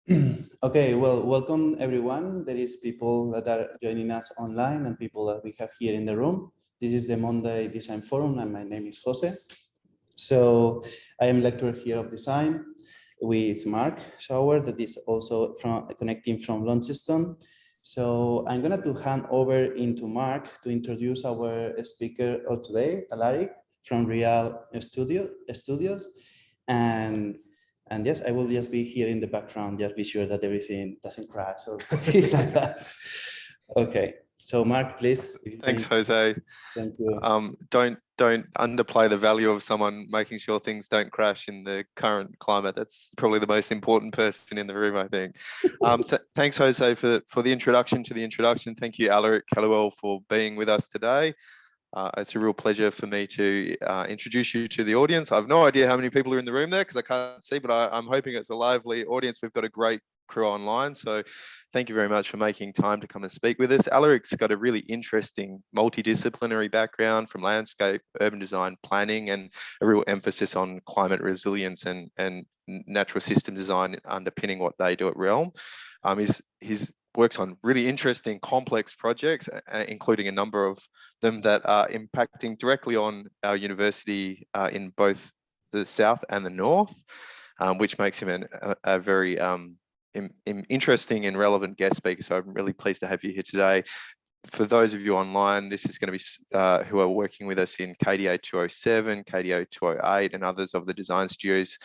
Okay, well, welcome everyone. There is people that are joining us online and people that we have here in the room. This is the Monday Design Forum and my name is Jose. So I am lecturer here of design with Mark Schauer, that is also connecting from Launceston. So I'm going to hand over into Mark to introduce our speaker of today, Alaric from REALMStudios. And yes, I will just be here in the background, just be sure that everything doesn't crash or things like that. Okay, so Mark, please. Thanks, Jose. Thank you. Don't underplay the value of someone making sure things don't crash in the current climate. That's probably the most important person in the room, I think. Thanks, Jose, for the introduction to the introduction. Thank you, Alaric Hellawell, for being with us today. It's a real pleasure for me to introduce you to the audience. I have no idea how many people are in the room there because I can't see, but I'm hoping it's a lively audience. We've got a great crew online. So thank you very much for making time to come and speak with us. Alaric's got a really interesting multidisciplinary background from landscape, urban design, planning, and a real emphasis on climate resilience and natural system design underpinning what they do at Realm. He's works on really interesting, complex projects, including a number of them that are impacting directly on our university in both the south and the north, which makes him a very interesting and relevant guest speaker. So I'm really pleased to have you here today. For those of you online, this is going to be who are working with us in KDA 207, KDA 208, and others of the design studios.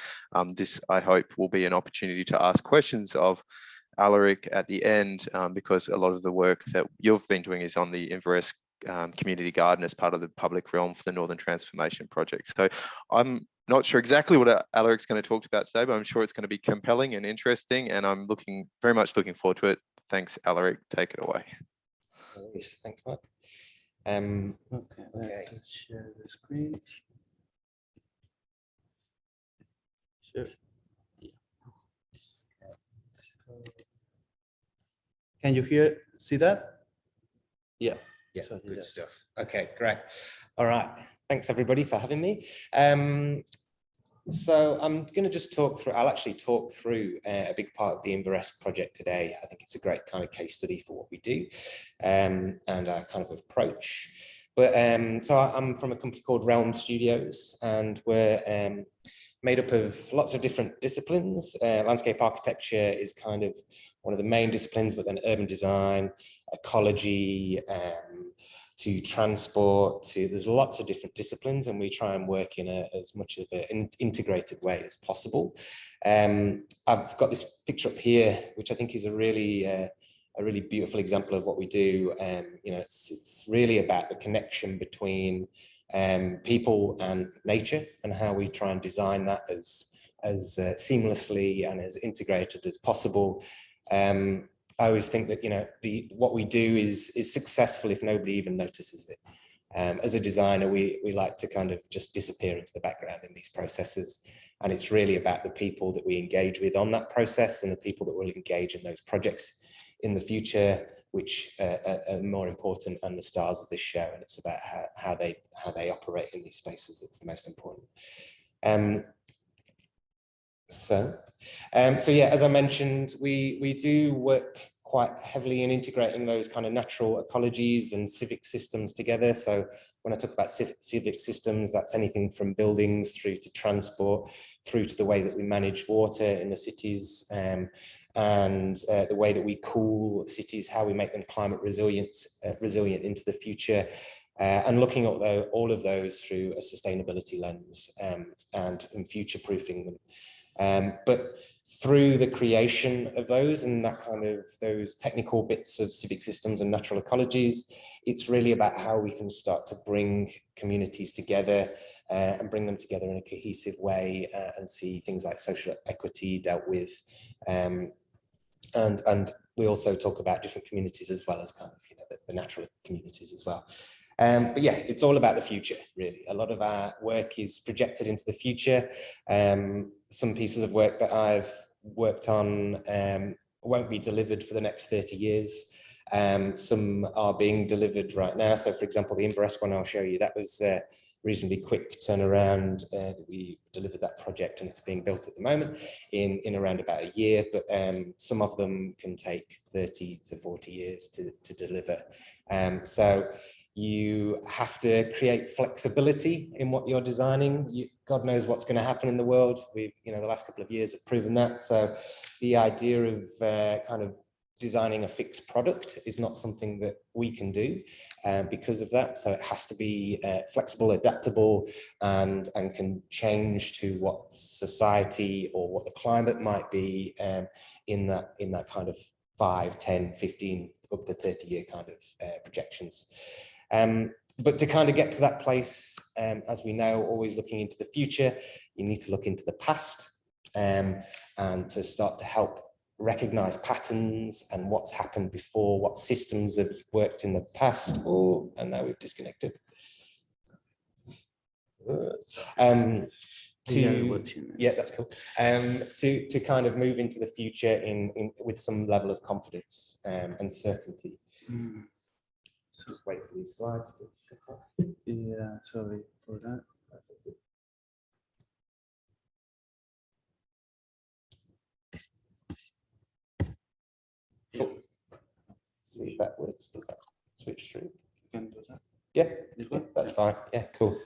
This, I hope, will be an opportunity to ask questions of Alaric at the end, because a lot of the work that you've been doing is on the Inveresk community garden as part of the public realm for the Northern Transformation Project. So I'm not sure exactly what Alaric's going to talk about today, but I'm sure it's going to be compelling and interesting, and I'm very much looking forward to it. Thanks, Alaric. Take it away. Thanks, Mark. Okay, let's share the screen. Sure. Can you see that? Yeah. Yeah, so, good stuff. Okay, great. All right. Thanks everybody for having me. So I'm going to just I'll actually talk through a big part of the Inveresk project today. I think it's a great kind of case study for what we do and our kind of approach. But so I'm from a company called REALMStudios, and we're made up of lots of different disciplines. Landscape architecture is kind of one of the main disciplines, but then urban design, ecology, to transport, there's lots of different disciplines, and we try and work in as much of an integrated way as possible. I've got this picture up here, which I think is a really beautiful example of what we do. You know, it's really about the connection between people and nature, and how we try and design that as seamlessly and as integrated as possible. I always think that, you know, what we do is successful if nobody even notices it. As a designer, we like to kind of just disappear into the background in these processes, and it's really about the people that we engage with on that process and the people that will engage in those projects in the future, which are more important than the stars of this show. And it's about how they operate in these spaces that's the most important. So yeah, as I mentioned, we do work quite heavily in integrating those kind of natural ecologies and civic systems together. So when I talk about civic systems, that's anything from buildings through to transport, through to the way that we manage water in the cities, and the way that we cool cities, how we make them climate resilient into the future, and looking at all of those through a sustainability lens, and future-proofing them. But through the creation of those and that kind of those technical bits of civic systems and natural ecologies, it's really about how we can start to bring communities together and bring them together in a cohesive way, and see things like social equity dealt with. And we also talk about different communities as well as kind of, you know, the natural communities as well. But yeah, it's all about the future, really. A lot of our work is projected into the future. Some pieces of work that I've worked on won't be delivered for the next 30 years. Some are being delivered right now. So for example, the Inveresk one I'll show you, that was reasonably quick turnaround. We delivered that project and it's being built at the moment in around about a year, but some of them can take 30 to 40 years to deliver. So you have to create flexibility in what you're designing. God knows what's going to happen in the world. We've, the last couple of years have proven that. So the idea of kind of designing a fixed product is not something that we can do because of that. So it has to be flexible, adaptable, and can change to what society or what the climate might be in that kind of 5, 10, 15, up to 30-year kind of projections. But to kind of get to that place, as we know, always looking into the future, you need to look into the past and to start to help recognize patterns and what's happened before, what systems have worked in the past. Oh, and now we've disconnected. Yeah, that's cool. To kind of move into the future with some level of confidence and certainty. So just wait for these slides. Yeah, sorry for that. Cool. See if that works. Does that switch through? You can do that. Yeah, that's fine. Yeah, cool.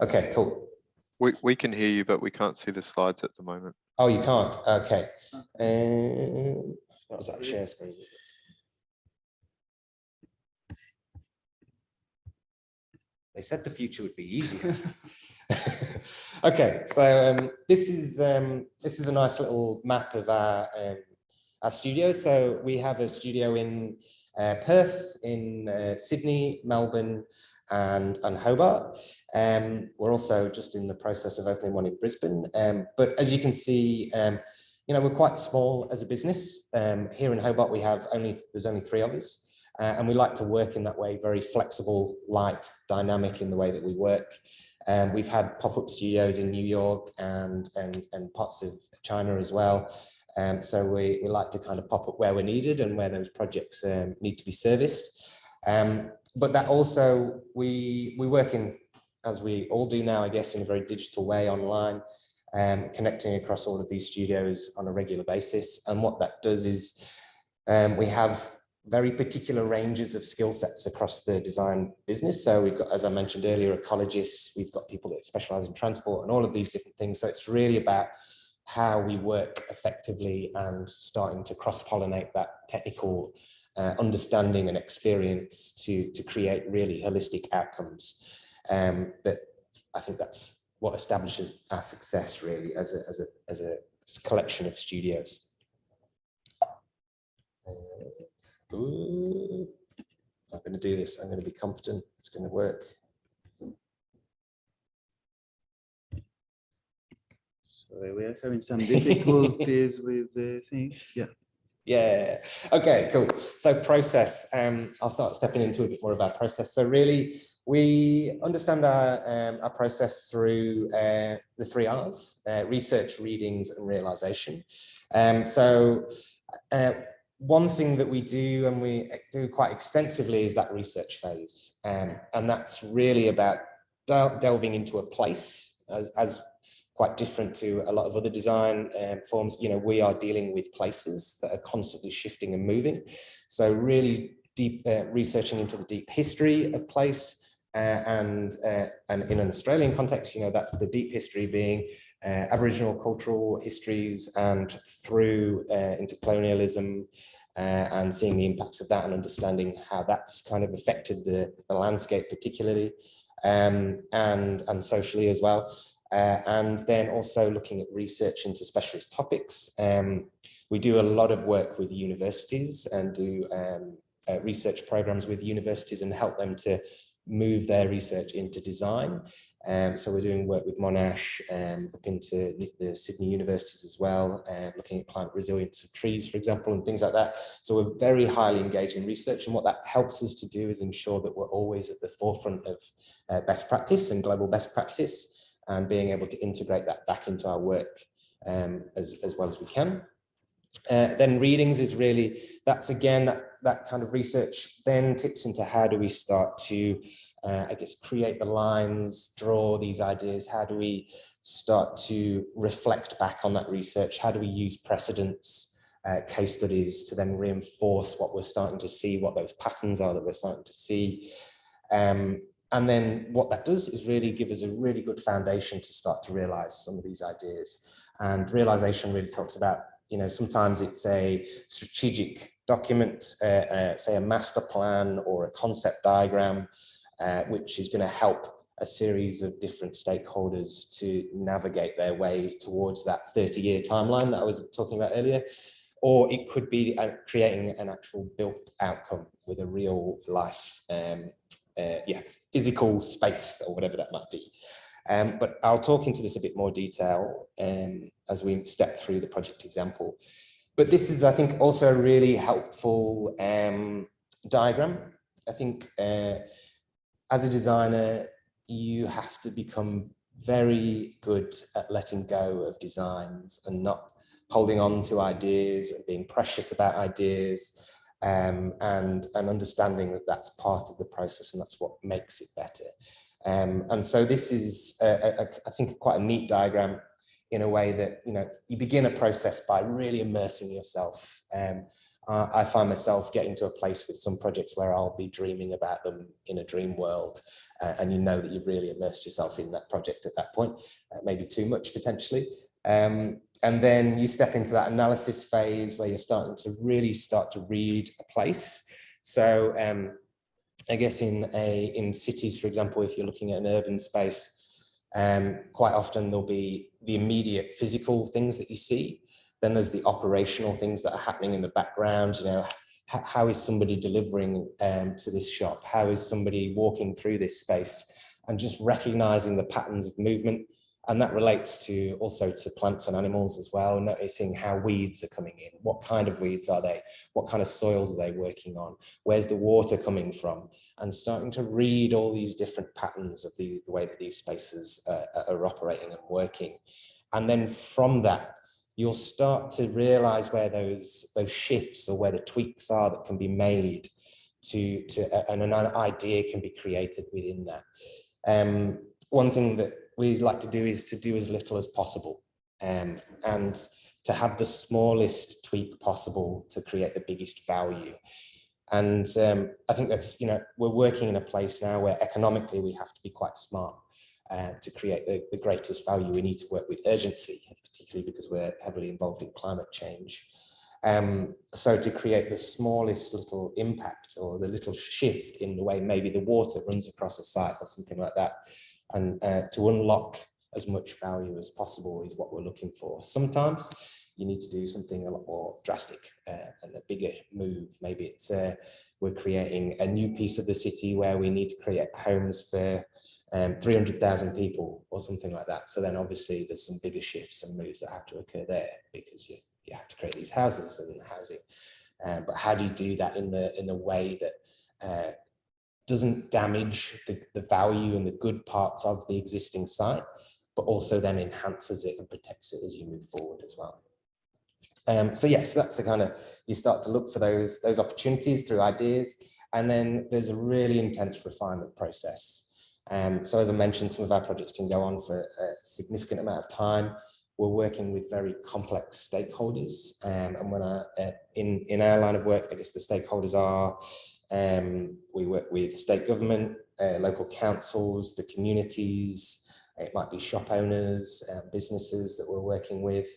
Okay, cool. We can hear you, but we can't see the slides at the moment. Oh, you can't? Okay. Is that share screen? They said the future would be easier. Okay, so this is a nice little map of our studio. So we have a studio in Perth, in Sydney, Melbourne, and Hobart. We're also just in the process of opening one in Brisbane. But as you can see, we're quite small as a business. Here in Hobart, there's only 3 of us. And we like to work in that way, very flexible, light, dynamic in the way that we work. We've had pop-up studios in New York and parts of China as well. So we like to kind of pop up where we're needed and where those projects need to be serviced. But that also, we work in, as we all do now, I guess, in a very digital way online, connecting across all of these studios on a regular basis. And what that does is we have very particular ranges of skill sets across the design business. So we've got, as I mentioned earlier, ecologists, we've got people that specialize in transport and all of these different things. So it's really about how we work effectively and starting to cross-pollinate that technical understanding and experience to create really holistic outcomes. That I think that's what establishes our success really as a collection of studios. I'm going to do this. I'm going to be competent. It's going to work. Sorry, we are having some difficulties with the thing. Yeah. Yeah. Okay, cool. So process. I'll start stepping into a bit more about process. So really, we understand our process through the 3 R's, research, readings, and realization. One thing that we do, and we do quite extensively, is that research phase. And that's really about delving into a place, as quite different to a lot of other design forms. We are dealing with places that are constantly shifting and moving. So really deep researching into the deep history of place. And in an Australian context, that's the deep history being Aboriginal cultural histories and through into colonialism, and seeing the impacts of that and understanding how that's kind of affected the landscape particularly, and socially as well. And then also looking at research into specialist topics. We do a lot of work with universities and do research programs with universities and help them to move their research into design. So we're doing work with Monash, up into the Sydney universities as well, looking at climate resilience of trees, for example, and things like that. So we're very highly engaged in research, and what that helps us to do is ensure that we're always at the forefront of best practice and global best practice, and being able to integrate that back into our work as well as we can. Then readings is really, that's again, that kind of research then tips into how do we start to I guess, create the lines, draw these ideas? How do we start to reflect back on that research? How do we use precedents, case studies to then reinforce what we're starting to see, what those patterns are that we're starting to see? And then what that does is really give us a really good foundation to start to realize some of these ideas. And realization really talks about, sometimes it's a strategic document, say a master plan or a concept diagram, which is going to help a series of different stakeholders to navigate their way towards that 30-year timeline that I was talking about earlier. Or it could be creating an actual built outcome with a real life, physical space or whatever that might be. But I'll talk into this a bit more detail as we step through the project example. But this is, I think, also a really helpful diagram. I think as a designer, you have to become very good at letting go of designs and not holding on to ideas and being precious about ideas, and understanding that that's part of the process and that's what makes it better. And so this is, I think, quite a neat diagram in a way that, you begin a process by really immersing yourself. I find myself getting to a place with some projects where I'll be dreaming about them in a dream world, and that you've really immersed yourself in that project at that point, maybe too much potentially. And then you step into that analysis phase where you're starting to really start to read a place. So I guess in cities, for example, if you're looking at an urban space, quite often there'll be the immediate physical things that you see. Then there's the operational things that are happening in the background. How is somebody delivering to this shop? How is somebody walking through this space? And just recognizing the patterns of movement. And that relates also to plants and animals as well, noticing how weeds are coming in. What kind of weeds are they? What kind of soils are they working on? Where's the water coming from? And starting to read all these different patterns of the way that these spaces are operating and working. And then from that, you'll start to realize where those shifts or where the tweaks are that can be made and an idea can be created within that. One thing that we like to do is to do as little as possible, and to have the smallest tweak possible to create the biggest value. And I think that's, we're working in a place now where economically we have to be quite smart to create the greatest value. We need to work with urgency, particularly because we're heavily involved in climate change. So to create the smallest little impact or the little shift in the way maybe the water runs across a site or something like that, and to unlock as much value as possible is what we're looking for. Sometimes you need to do something a lot more drastic and a bigger move. Maybe it's we're creating a new piece of the city where we need to create homes for 300,000 people or something like that. So then obviously there's some bigger shifts and moves that have to occur there, because you have to create these houses and housing. But how do you do that in the way that doesn't damage the value and the good parts of the existing site, but also then enhances it and protects it as you move forward as well. So yes, that's the kind of, you start to look for those opportunities through ideas, and then there's a really intense refinement process. So as I mentioned, some of our projects can go on for a significant amount of time. We're working with very complex stakeholders, and when in our line of work, I guess the stakeholders are, we work with state government, local councils, the communities. It might be shop owners, businesses that we're working with.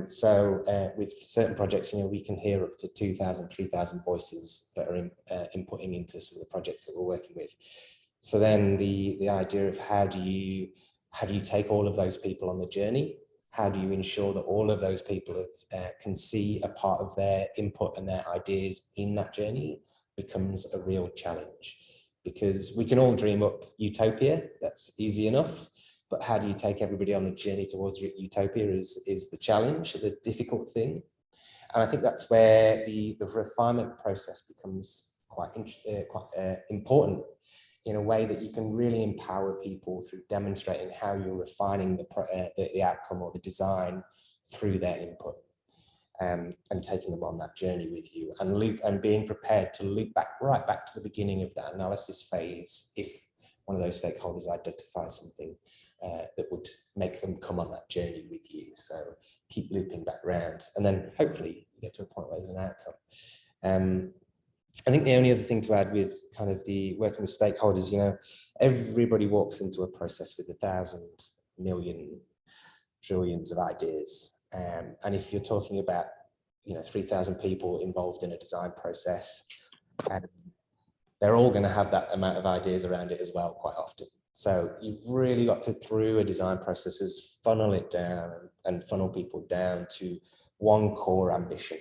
So with certain projects, we can hear up to 2,000, 3,000 voices that are inputting into some of the projects that we're working with. So then the idea of how do you take all of those people on the journey? How do you ensure that all of those people can see a part of their input and their ideas in that journey becomes a real challenge, because we can all dream up utopia. That's easy enough. But how do you take everybody on the journey towards utopia is the challenge, the difficult thing. And I think that's where the refinement process becomes quite important, in a way that you can really empower people through demonstrating how you're refining the outcome or the design through their input. and taking them on that journey with you, and being prepared to loop right back to the beginning of that analysis phase if one of those stakeholders identifies something that would make them come on that journey with you. So keep looping back around, and then hopefully you get to a point where there's an outcome. I think the only other thing to add with kind of the working with stakeholders, you know, everybody walks into a process with 1,000 million trillions of ideas. And if you're talking about, you know, 3,000 people involved in a design process, they're all going to have that amount of ideas around it as well quite often. So you've really got to, through a design processes, funnel it down and funnel people down to one core ambition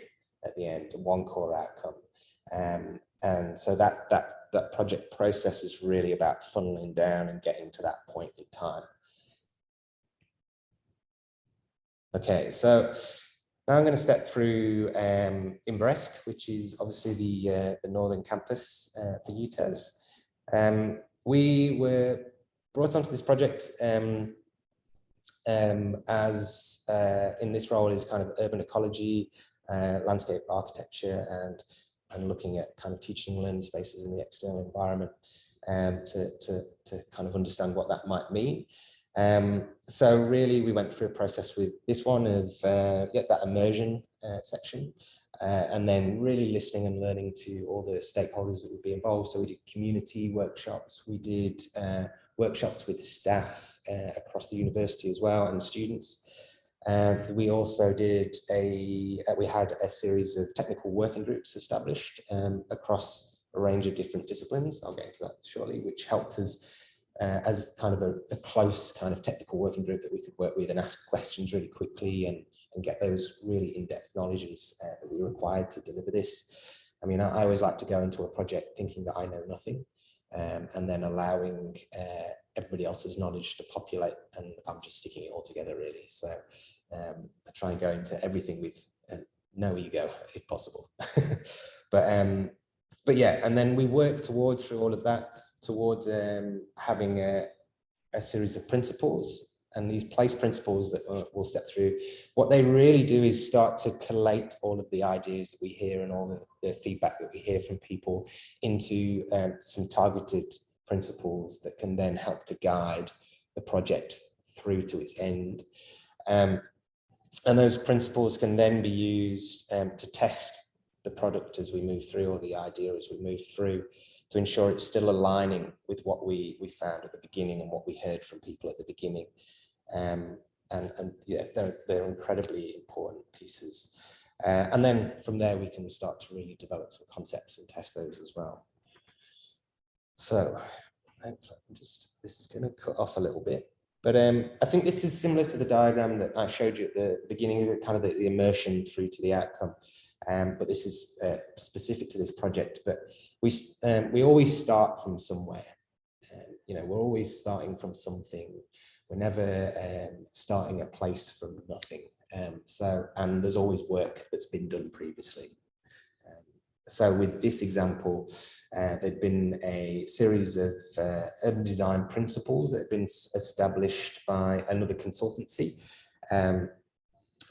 at the end, one core outcome. And so that project process is really about funneling down and getting to that point in time. Okay, so now I'm going to step through Inveresk, which is obviously the northern campus for UTAS. We were brought onto this project as in this role is kind of urban ecology, landscape architecture, and looking at kind of teaching and learning spaces in the external environment to kind of understand what that might mean. So really we went through a process with this one of that immersion section, and then really listening and learning to all the stakeholders that would be involved. So we did community workshops, we did workshops with staff across the university as well, and students. We also did we had a series of technical working groups established across a range of different disciplines. I'll get into that shortly, which helped us as kind of a close kind of technical working group that we could work with and ask questions really quickly and get those really in-depth knowledges that we required to deliver this. I mean, I always like to go into a project thinking that I know nothing, and then allowing everybody else's knowledge to populate, and I'm just sticking it all together really. So I try and go into everything with no ego if possible. But yeah, and then we work towards, through all of that, towards having a series of principles, and these place principles that we'll step through. What they really do is start to collate all of the ideas that we hear and all the feedback that we hear from people into some targeted principles that can then help to guide the project through to its end. And those principles can then be used to test the product as we move through, or the idea as we move through, to ensure it's still aligning with what we found at the beginning and what we heard from people at the beginning. And yeah, they're incredibly important pieces. And then from there, we can start to really develop some concepts and test those as well. So this is going to cut off a little bit. But I think this is similar to the diagram that I showed you at the beginning, of kind of the immersion through to the outcome. But this is specific to this project. But we always start from somewhere. You know, we're always starting from something. We're never starting a place from nothing. And there's always work that's been done previously. So with this example, there'd been a series of urban design principles that had been established by another consultancy,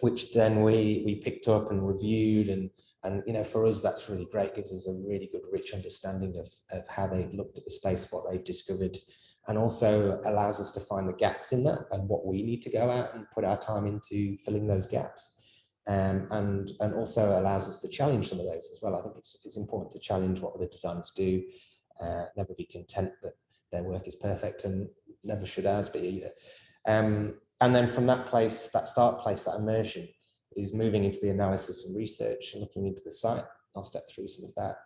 which then we picked up and reviewed, and you know, for us that's really great. Gives us a really good, rich understanding of how they've looked at the space, what they've discovered, and also allows us to find the gaps in that and what we need to go out and put our time into filling those gaps. And also allows us to challenge some of those as well. I think it's important to challenge what other designers do, never be content that their work is perfect, and never should ours be either. And then from that place, that start place, that immersion, is moving into the analysis and research and looking into the site. I'll step through some of that,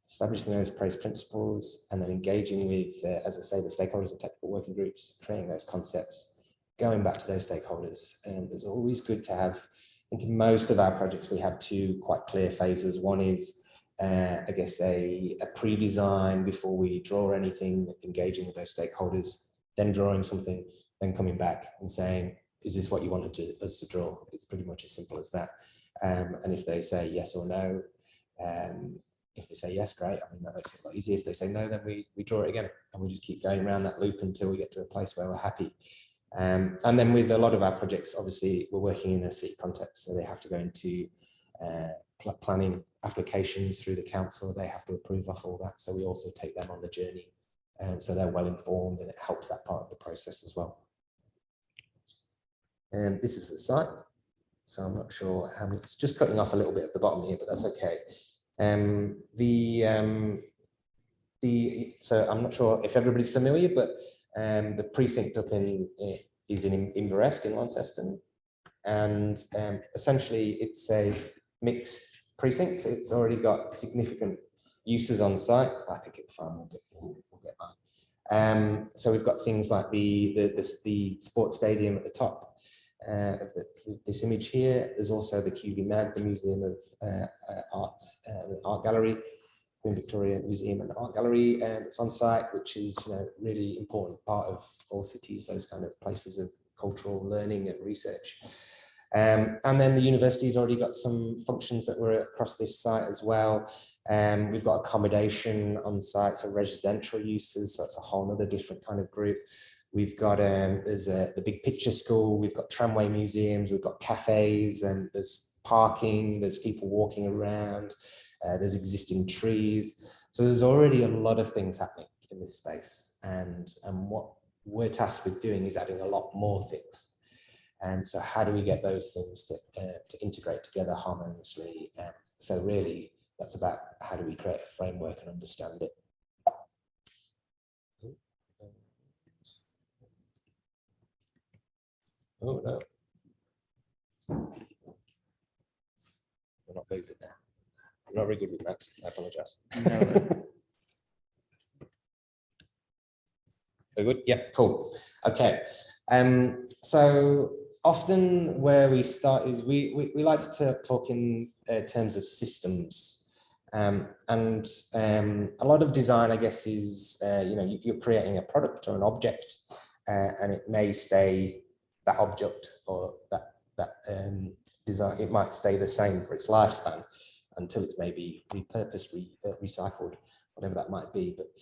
establishing those praise principles, and then engaging with, as I say, the stakeholders and technical working groups, creating those concepts, going back to those stakeholders. And it's always good to have, I think in most of our projects, we have two quite clear phases. One is, I guess, a pre-design before we draw anything, engaging with those stakeholders, then drawing something, then coming back and saying, is this what you wanted us to draw? It's pretty much as simple as that. And if they say yes or no, if they say yes, great. I mean, that makes it a lot easier. If they say no, then we draw it again, and we just keep going around that loop until we get to a place where we're happy. And then with a lot of our projects, obviously, we're working in a city context, so they have to go into planning applications through the council. They have to approve of all that. So we also take them on the journey. And so they're well informed, and it helps that part of the process as well. And this is the site. So I'm not sure how many, it's just cutting off a little bit at the bottom here, but that's okay. So I'm not sure if everybody's familiar, but the precinct up is in Inveresk in Launceston. And essentially it's a mixed precinct. It's already got significant uses on site. I think it's fine, we'll get that. So we've got things like the sports stadium at the top of this image here. There's also the QV the Museum of Art, the Art Gallery, Queen Victoria Museum and Art Gallery. It's on site, which is really important part of all cities, those kind of places of cultural learning and research. And then the university's already got some functions that were across this site as well. We've got accommodation on site, so residential uses, so that's a whole other different kind of group. We've got there's the big picture school, we've got tramway museums, we've got cafes, and there's parking, there's people walking around, there's existing trees. So there's already a lot of things happening in this space, and what we're tasked with doing is adding a lot more things. And so how do we get those things to integrate together harmoniously? So really, that's about how do we create a framework and understand it. Oh no, we're not moving now. I'm not very good with maths. I apologize. No. Very good. Yeah, cool. Okay. So often where we start is we like to talk in terms of systems, and a lot of design, I guess, is you're creating a product or an object, and it may stay that object or that design. It might stay the same for its lifespan until it's maybe repurposed, recycled, whatever that might be. But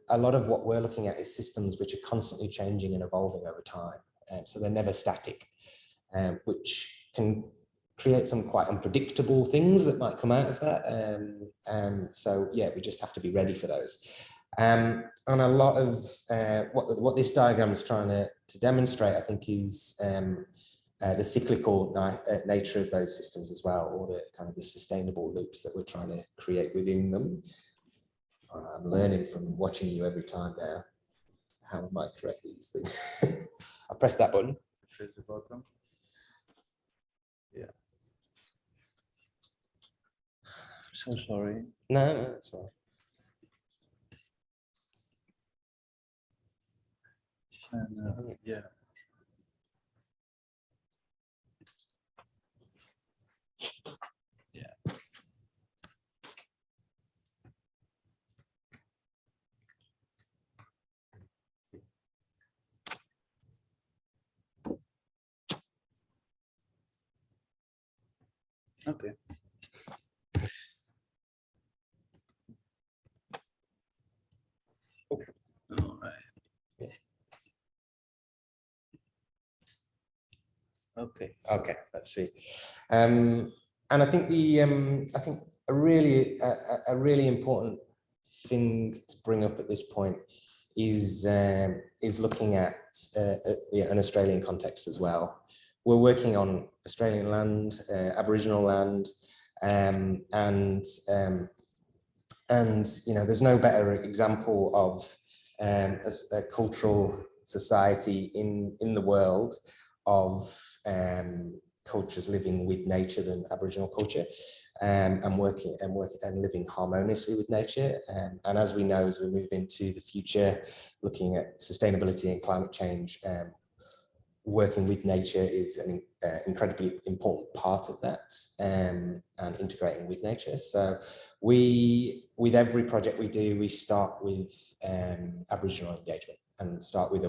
a lot of what we're looking at is systems which are constantly changing and evolving over time. So they're never static, which can create some quite unpredictable things that might come out of that. So yeah, we just have to be ready for those. And a lot of what this diagram is trying to demonstrate, I think, is the cyclical nature of those systems as well, or the kind of the sustainable loops that we're trying to create within them. I'm learning from watching you every time now how I might correct these things. I pressed that button. Press the button. Yeah. So sorry. No, that's all right. And, yeah. Yeah. Okay. All right. Yeah. Okay. Okay. Let's see. And I think a really important thing to bring up at this point is looking at an Australian context as well. We're working on Australian land, Aboriginal land, and there's no better example of a cultural society in the world of cultures living with nature than Aboriginal culture, and working and living harmoniously with nature. And as we know, as we move into the future, looking at sustainability and climate change, working with nature is an incredibly important part of that, and integrating with nature. So with every project we do, we start with Aboriginal engagement, and start with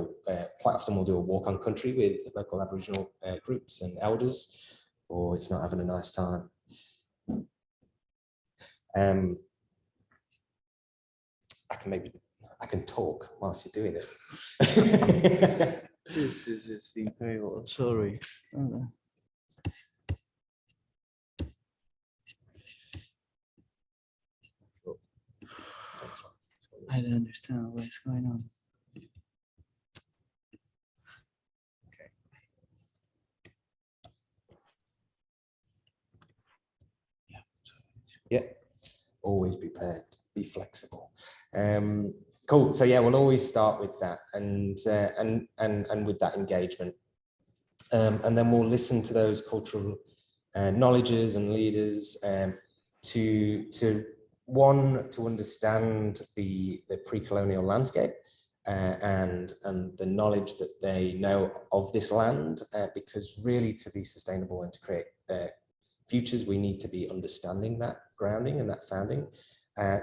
quite often we'll do a walk on country with local Aboriginal groups and elders, or it's not having a nice time. I can talk whilst you're doing it. This is just incredible. Sorry. I don't understand what's going on. Okay. Yeah, always be prepared, be flexible. Cool. So yeah, we'll always start with that and with that engagement. And then we'll listen to those cultural knowledges and leaders to understand the pre-colonial landscape and the knowledge that they know of this land, because really to be sustainable and to create futures, we need to be understanding that grounding and that founding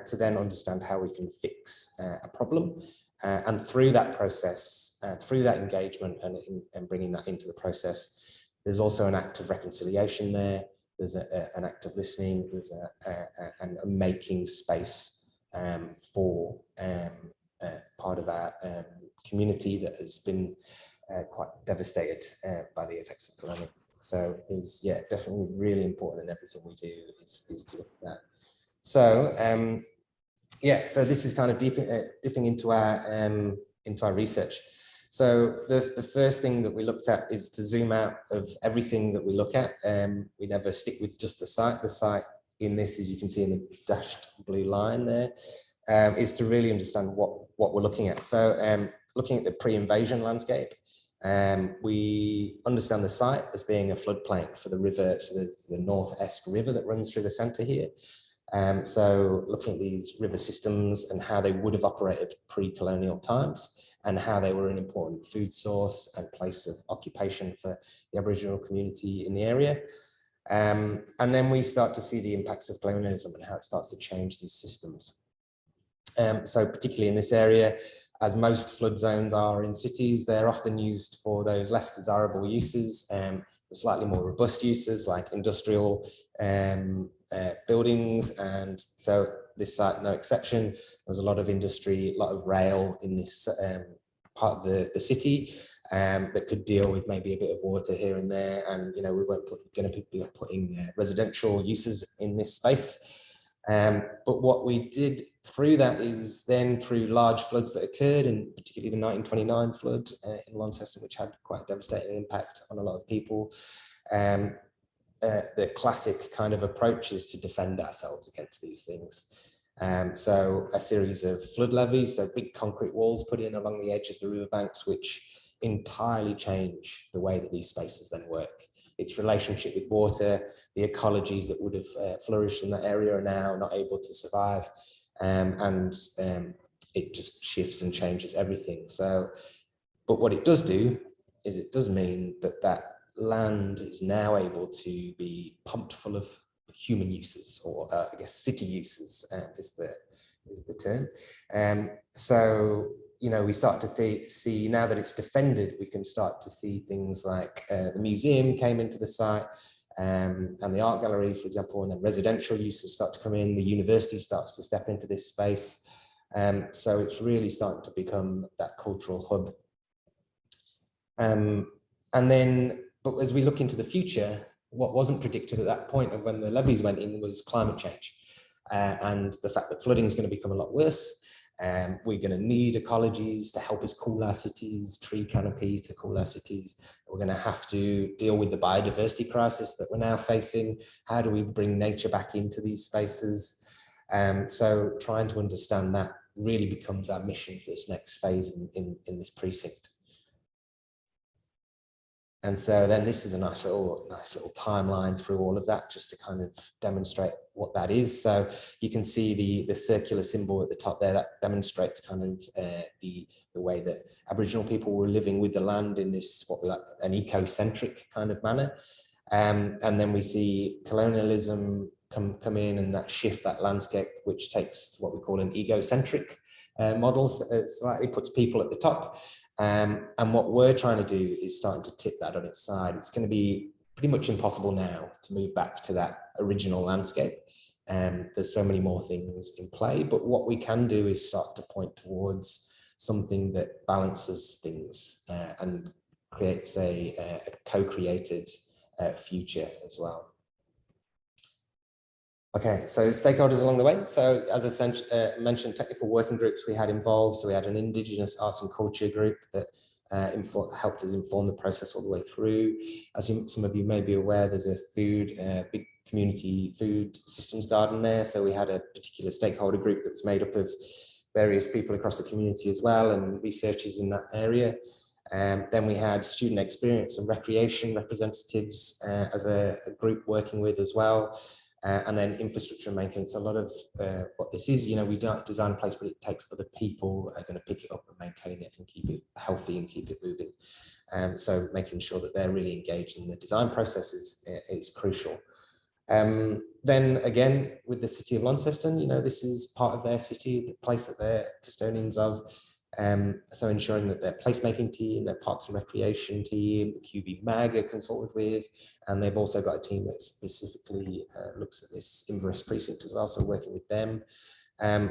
to then understand how we can fix a problem. And through that process, through that engagement and bringing that into the process, there's also an act of reconciliation there. There's an act of listening. There's a making space for part of our community that has been quite devastated by the effects of colonial. So it's, yeah, definitely really important in everything we do is to look at that. So yeah, so this is kind of dipping into our research. So the first thing that we looked at is to zoom out of everything that we look at. We never stick with just the site. The site in this, as you can see in the dashed blue line there, is to really understand what we're looking at. So looking at the pre-invasion landscape, we understand the site as being a floodplain for the river. So there's the North Esk River that runs through the centre here. So looking at these river systems and how they would have operated pre-colonial times and how they were an important food source and place of occupation for the Aboriginal community in the area. And then we start to see the impacts of colonialism and how it starts to change these systems. So particularly in this area, as most flood zones are in cities, they're often used for those less desirable uses, the slightly more robust uses like industrial buildings. And so this site, no exception. There was a lot of industry, a lot of rail in this part of the city that could deal with maybe a bit of water here and there. And, you know, we weren't going to be putting residential uses in this space. But what we did through that is then through large floods that occurred, and particularly the 1929 flood in Launceston, which had quite a devastating impact on a lot of people. The classic kind of approach is to defend ourselves against these things. So a series of flood levees, so big concrete walls put in along the edge of the riverbanks, which entirely change the way that these spaces then work. Its relationship with water, the ecologies that would have flourished in that area are now not able to survive. And it just shifts and changes everything. So, but what it does do is it does mean that that land is now able to be pumped full of human uses, or I guess city uses is the term. So, you know, we start to see now that it's defended, we can start to see things like the museum came into the site and the art gallery, for example, and then residential uses start to come in, the university starts to step into this space. So it's really starting to become that cultural hub. And then, but as we look into the future, what wasn't predicted at that point of when the levees went in was climate change and the fact that flooding is going to become a lot worse. We're going to need ecologies to help us cool our cities, tree canopy to cool our cities. We're going to have to deal with the biodiversity crisis that we're now facing. How do we bring nature back into these spaces? So trying to understand that really becomes our mission for this next phase in this precinct. And so then this is a nice little timeline through all of that, just to kind of demonstrate what that is. So you can see the circular symbol at the top there, that demonstrates kind of the way that Aboriginal people were living with the land in this, what we like, an eco-centric kind of manner. And then we see colonialism come in and that shift that landscape, which takes what we call an egocentric model. So it slightly puts people at the top. And what we're trying to do is starting to tip that on its side. It's going to be pretty much impossible now to move back to that original landscape. There's so many more things in play, but what we can do is start to point towards something that balances things and creates a co-created future as well. Okay, so stakeholders along the way. So as I mentioned, technical working groups we had involved. So we had an Indigenous arts and culture group that helped us inform the process all the way through. As some of you may be aware, there's a big community food systems garden there. So we had a particular stakeholder group that was made up of various people across the community as well, and researchers in that area. Then we had student experience and recreation representatives as a group working with as well. And then infrastructure and maintenance. A lot of what this is, we don't design a place, but it takes other people are going to pick it up and maintain it and keep it healthy and keep it moving. So making sure that they're really engaged in the design process is crucial. Then again, with the City of Launceston, this is part of their city, the place that they're custodians of. So ensuring that their placemaking team, their parks and recreation team, the QB MAG are consulted with, and they've also got a team that specifically looks at this Inveresk precinct as well, so working with them.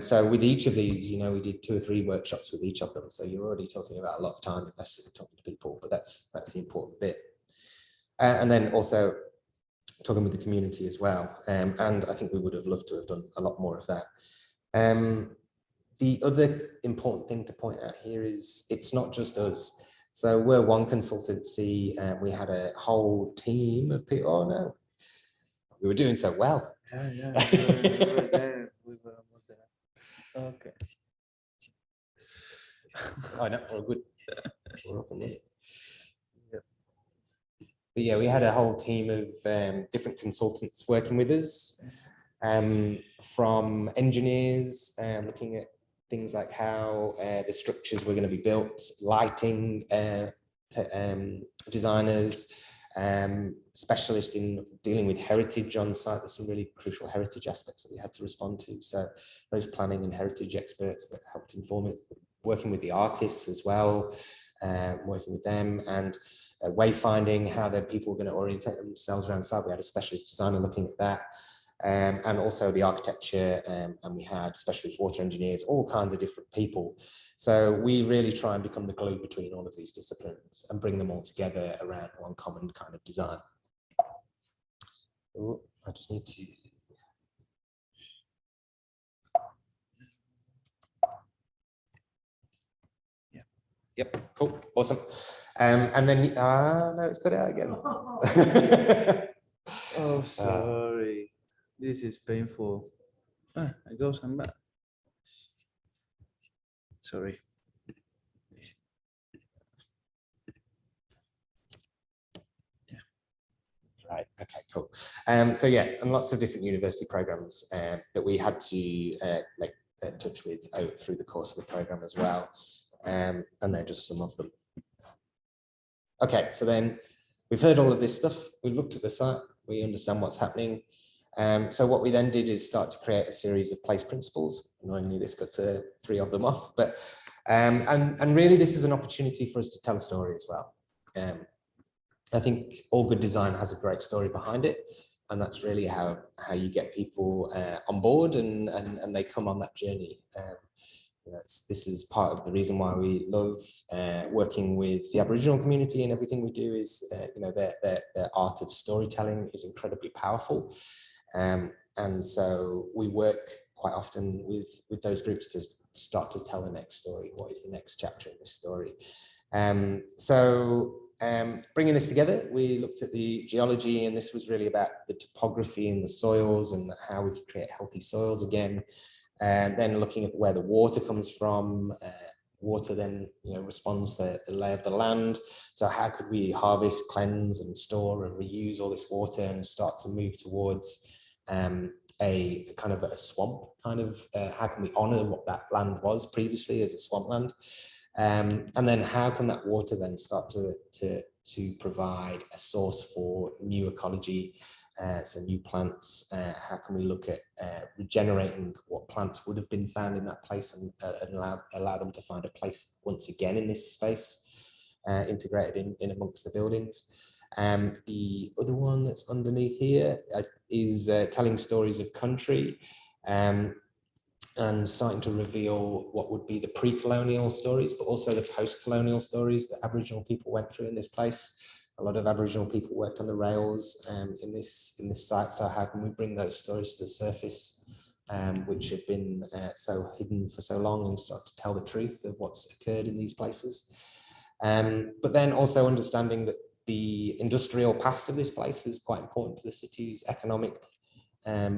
So with each of these, we did 2 or 3 workshops with each of them, so you're already talking about a lot of time invested in talking to people, but that's the important bit. And then also talking with the community as well, and I think we would have loved to have done a lot more of that. The other important thing to point out here is it's not just us. So we're one consultancy, and we had a whole team of people. Oh no, we were doing so well. Yeah, we were there. We were almost there. Okay. I know, we're good. We're up in it. Yep. But yeah, we had a whole team of different consultants working with us, from engineers, looking at things like how the structures were going to be built, lighting designers, specialists in dealing with heritage on site. There's some really crucial heritage aspects that we had to respond to. So those planning and heritage experts that helped inform it, working with the artists as well, working with them, and wayfinding, how the people were going to orientate themselves around site. We had a specialist designer looking at that. And also the architecture, and we had specialist water engineers, all kinds of different people. So we really try and become the glue between all of these disciplines and bring them all together around one common kind of design. Ooh, I just need to. Yeah. Yep. Cool. Awesome. And then no, it's cut out again. Oh, sorry. This is painful. It goes and back. Sorry. Yeah. Right. Okay. Cool. So yeah, and lots of different university programs that we had to make touch with through the course of the program as well, and they're just some of them. Okay. So then we've heard all of this stuff. We've looked at the site. We understand what's happening. So what we then did is start to create a series of place principles. Annoyingly, this got 3 of them off, but and really this is an opportunity for us to tell a story as well. I think all good design has a great story behind it, and that's really how you get people on board and they come on that journey. This is part of the reason why we love working with the Aboriginal community, and everything we do is their art of storytelling is incredibly powerful. And so we work quite often with those groups to start to tell the next story. What is the next chapter in this story? Bringing this together, we looked at the geology, and this was really about the topography and the soils and how we could create healthy soils again. And then looking at where the water comes from. Water then responds to the lay of the land. So how could we harvest, cleanse and store and reuse all this water and start to move towards a kind of a swamp kind of, how can we honor what that land was previously as a swampland? And then how can that water then start to provide a source for new ecology, so new plants? How can we look at regenerating what plants would have been found in that place and allow them to find a place once again in this space, integrated in amongst the buildings? The other one that's underneath here is telling stories of country, and starting to reveal what would be the pre-colonial stories, but also the post-colonial stories that Aboriginal people went through in this place. A lot of Aboriginal people worked on the rails in this site. So how can we bring those stories to the surface, which have been so hidden for so long, and start to tell the truth of what's occurred in these places? But then also understanding that the industrial past of this place is quite important to the city's economic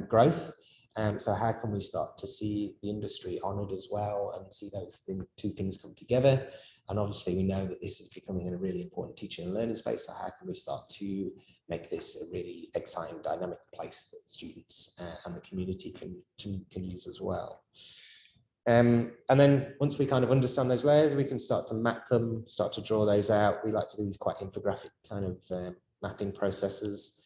growth. So how can we start to see the industry honoured as well, and see those two things come together? And obviously we know that this is becoming a really important teaching and learning space. So how can we start to make this a really exciting, dynamic place that students and the community can use as well? And then once we kind of understand those layers, we can start to map them, start to draw those out. We like to do these quite infographic kind of mapping processes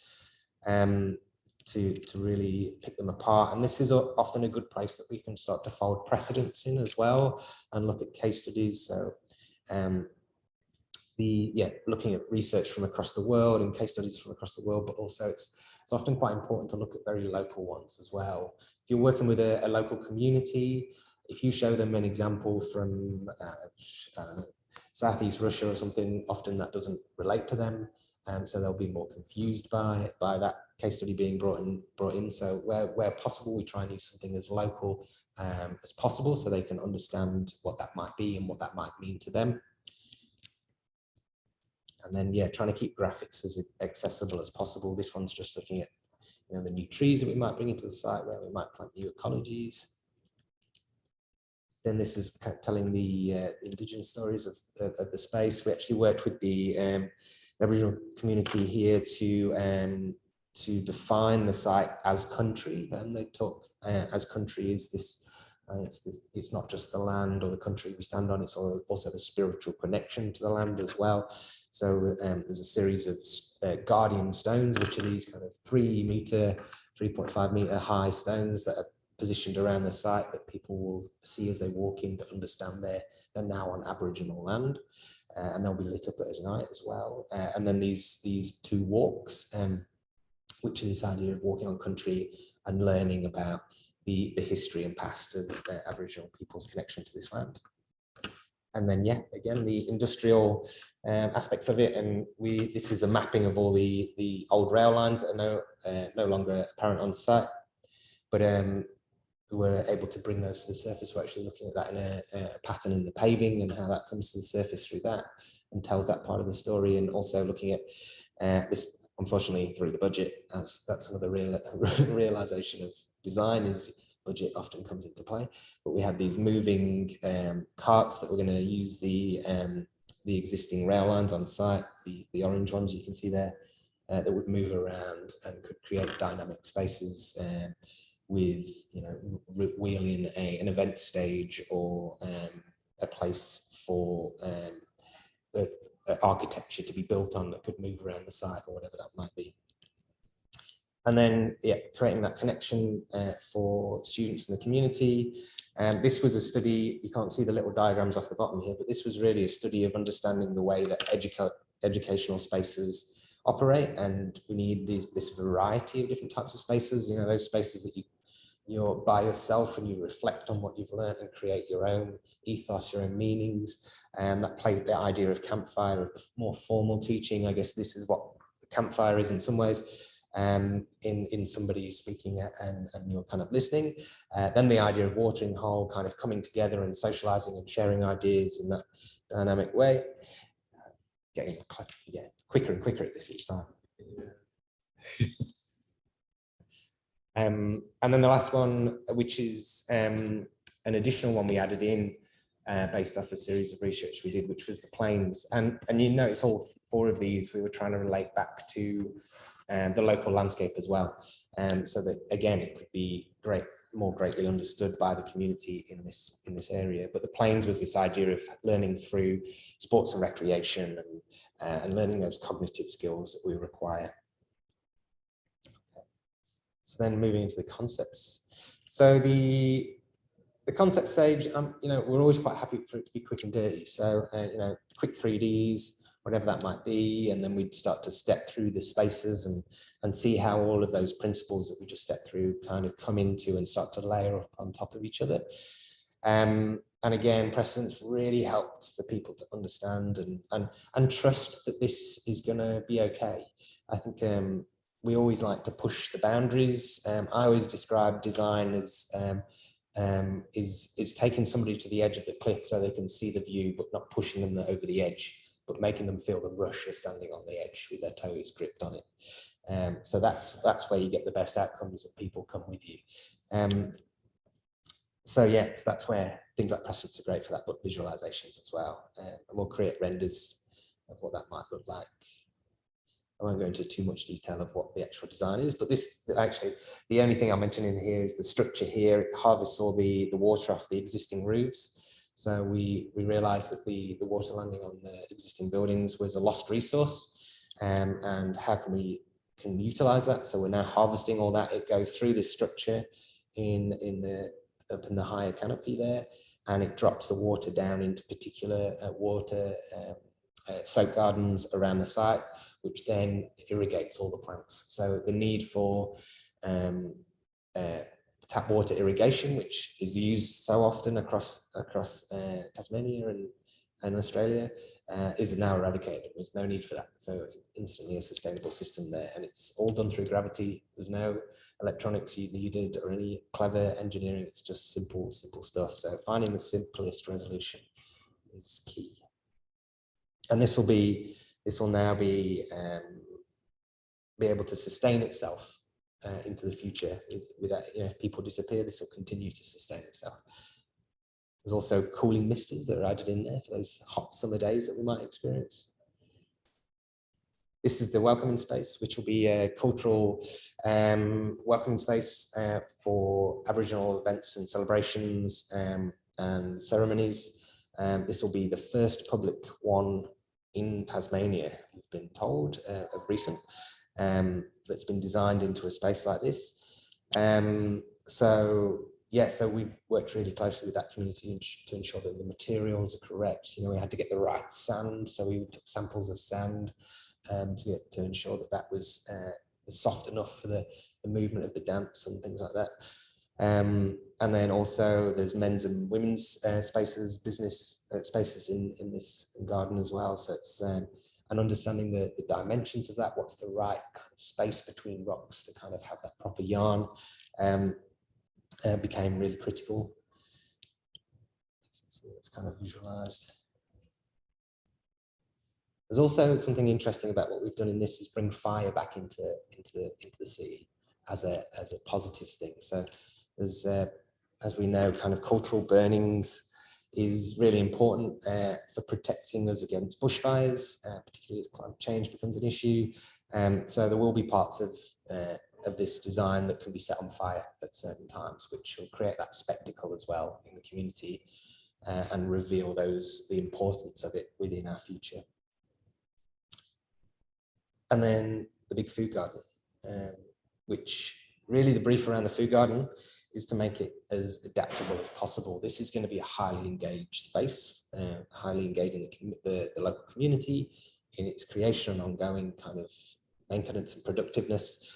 to really pick them apart. And this is often a good place that we can start to fold precedents in as well and look at case studies. So looking at research from across the world and case studies from across the world, but also it's often quite important to look at very local ones as well. If you're working with a local community, if you show them an example from Southeast Russia or something, often that doesn't relate to them. So they'll be more confused by that case study being brought in. So where possible, we try and use something as local as possible, so they can understand what that might be and what that might mean to them. And then, trying to keep graphics as accessible as possible. This one's just looking at the new trees that we might bring into the site, where we might plant new ecologies. Then this is telling the Indigenous stories of the space. We actually worked with the Aboriginal community here to define the site as country, and they talk as country is this. It's not just the land or the country we stand on, it's also the spiritual connection to the land as well. So there's a series of guardian stones, which are these kind of 3.5 meter high stones that are positioned around the site that people will see as they walk in to understand they're now on Aboriginal land. And they'll be lit up at night as well. And then these two walks, which is this idea of walking on country and learning about the history and past of Aboriginal people's connection to this land. And then, again, the industrial aspects of it. And this is a mapping of all the old rail lines that are no longer apparent on site. But we were able to bring those to the surface. We're actually looking at that in a pattern in the paving and how that comes to the surface through that and tells that part of the story. And also looking at this, unfortunately, through the budget, as that's another realization of design, is budget often comes into play. But we had these moving carts that we're going to use the existing rail lines on site, the orange ones you can see there, that would move around and could create dynamic spaces with wheeling an event stage or a place for architecture to be built on that could move around the site or whatever that might be. And then creating that connection for students in the community. This was a study, you can't see the little diagrams off the bottom here, but this was really a study of understanding the way that educational spaces operate, and we need this variety of different types of spaces, those spaces that you're by yourself and you reflect on what you've learned and create your own ethos, your own meanings. And that plays the idea of campfire, of the more formal teaching. I guess this is what the campfire is in some ways, in somebody speaking and you're kind of listening. Then the idea of watering hole, kind of coming together and socializing and sharing ideas in that dynamic way. Getting quicker and quicker at this each time. And then the last one, which is an additional one we added in based off a series of research we did, which was the plains. And you notice all four of these we were trying to relate back to the local landscape as well. So that, again, it could be more greatly understood by the community in this area. But the plains was this idea of learning through sports and recreation and learning those cognitive skills that we require. So then moving into the concepts. So the concept stage, we're always quite happy for it to be quick and dirty. So, quick 3Ds, whatever that might be. And then we'd start to step through the spaces and see how all of those principles that we just stepped through kind of come into and start to layer up on top of each other. And And again, precedents really helped for people to understand and trust that this is going to be okay. I think we always like to push the boundaries. I always describe design as is taking somebody to the edge of the cliff so they can see the view, but not pushing them over the edge, but making them feel the rush of standing on the edge with their toes gripped on it. So that's where you get the best outcomes, that people come with you. So yes, that's where things like precedents are great for that, but visualizations as well. And we'll create renders of what that might look like. I won't go into too much detail of what the actual design is, but this actually, the only thing I'm mentioning here is the structure here. It harvests all the water off the existing roofs. So we realized that the water landing on the existing buildings was a lost resource, and how can we utilize that? So we're now harvesting all that. It goes through this structure up in the higher canopy there, and it drops the water down into particular soak gardens around the site, which then irrigates all the plants. So the need for tap water irrigation, which is used so often across Tasmania and Australia, is now eradicated. There's no need for that. So instantly a sustainable system there, and it's all done through gravity. There's no electronics you needed or any clever engineering. It's just simple stuff. So finding the simplest resolution is key. And this will now be able to sustain itself into the future. Without, if people disappear, this will continue to sustain itself. There's also cooling misters that are added in there for those hot summer days that we might experience. This is the welcoming space, which will be a cultural welcoming space for Aboriginal events and celebrations and ceremonies. This will be the first public one in Tasmania, we've been told, of recent, that's been designed into a space like this. So we worked really closely with that community to ensure that the materials are correct. We had to get the right sand, so we took samples of sand to ensure that that was soft enough for the movement of the dance and things like that. And then also there's men's and women's spaces, business spaces in this garden as well. So it's an understanding the dimensions of that, what's the right kind of space between rocks to kind of have that proper yarn, became really critical. So it's kind of visualized. There's also something interesting about what we've done in this is bring fire back into the city as a positive thing. So there's, as we know, kind of cultural burnings is really important for protecting us against bushfires, particularly as climate change becomes an issue. So there will be parts of this design that can be set on fire at certain times, which will create that spectacle as well in the community and reveal the importance of it within our future. And then the big food garden, which really the brief around the food garden is to make it as adaptable as possible. This is going to be a highly engaged space, highly engaging the local community in its creation and ongoing kind of maintenance and productiveness.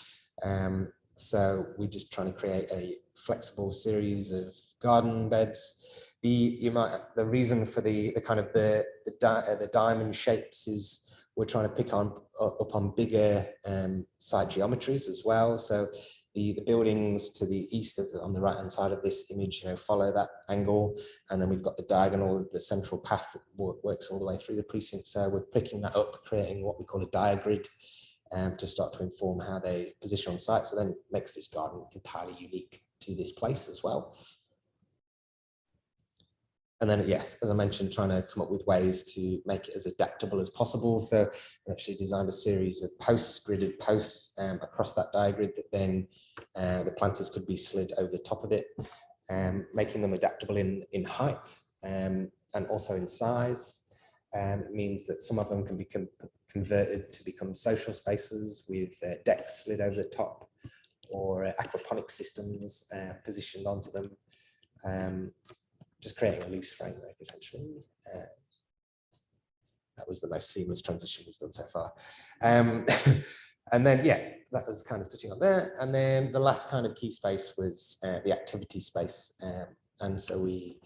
So we're just trying to create a flexible series of garden beds. The reason for the kind of the diamond shapes is we're trying to pick up on bigger site geometries as well. So the buildings to the east on the right hand side of this image, follow that angle, and then we've got the diagonal, the central path works all the way through the precinct. So we're picking that up, creating what we call a diagrid to start to inform how they position on site. So then it makes this garden entirely unique to this place as well. And then, yes, as I mentioned, trying to come up with ways to make it as adaptable as possible. So we actually designed a series of posts, gridded posts across that diagrid that then the planters could be slid over the top of it, making them adaptable in height and also in size. It means that some of them can be converted to become social spaces with decks slid over the top, or aquaponic systems positioned onto them. Just creating a loose framework, essentially. That was the most seamless transition we've done so far. And then, that was kind of touching on there. And then the last kind of key space was the activity space. And so we